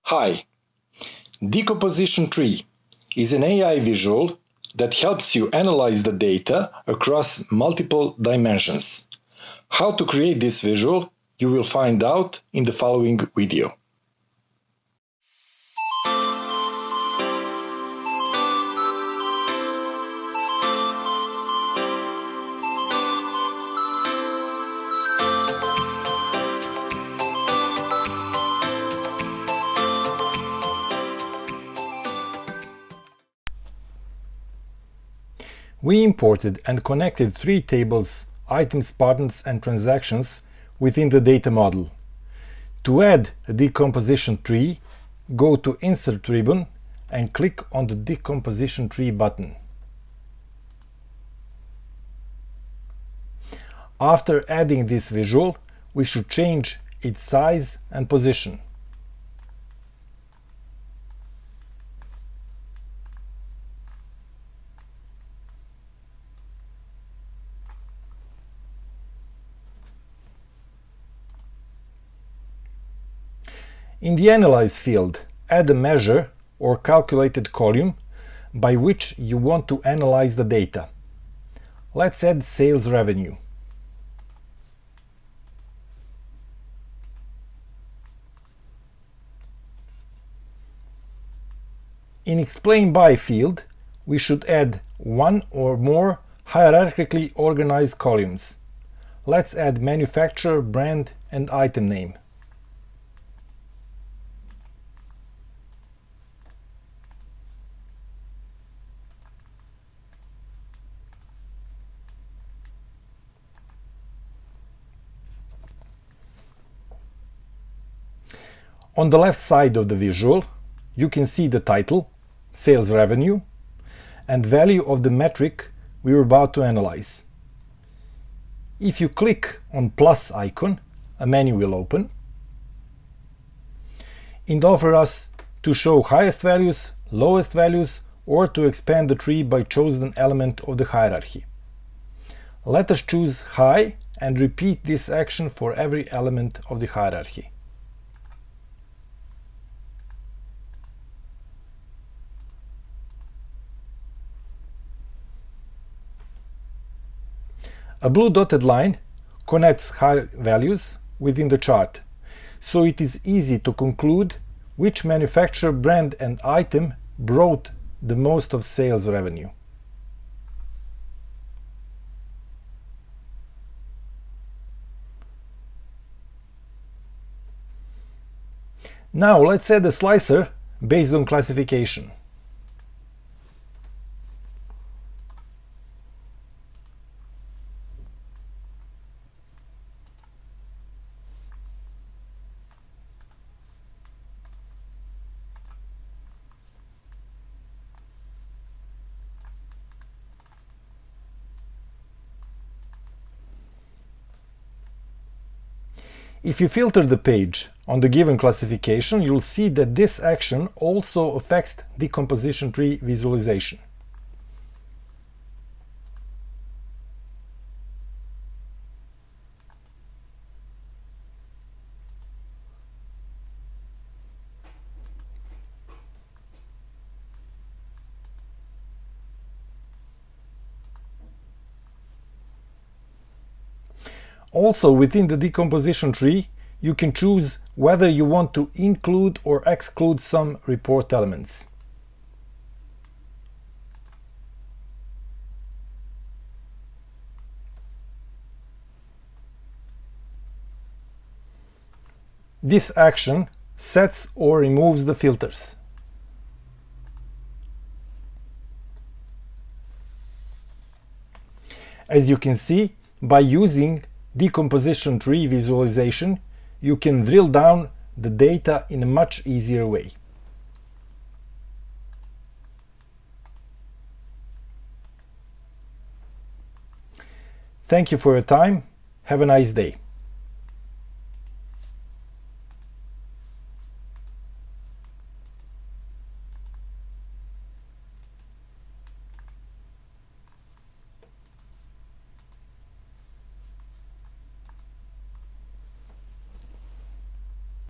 Hi, Decomposition Tree is an AI visual that helps you analyze the data across multiple dimensions. How to create this visual you will find out in the following video. We imported and connected three tables, items, patterns, and transactions within the data model. To add a decomposition tree, go to Insert ribbon and click on the Decomposition Tree button. After adding this visual, we should change its size and position. In the Analyze field, add a measure or calculated column by which you want to analyze the data. Let's add sales revenue. In Explain By field, we should add one or more hierarchically organized columns. Let's add manufacturer, brand, and item name. On the left side of the visual, you can see the title, Sales Revenue, and value of the metric we are about to analyze. If you click on plus icon, a menu will open. It offers us to show highest values, lowest values, or to expand the tree by chosen element of the hierarchy. Let us choose high and repeat this action for every element of the hierarchy. A blue dotted line connects high values within the chart, so it is easy to conclude which manufacturer, brand, and item brought the most of sales revenue. Now let's add a slicer based on classification. If you filter the page on the given classification, you'll see that this action also affects decomposition tree visualization. Also, within the decomposition tree, you can choose whether you want to include or exclude some report elements. This action sets or removes the filters. As you can see, by using decomposition tree visualization, you can drill down the data in a much easier way. Thank you for your time. Have a nice day.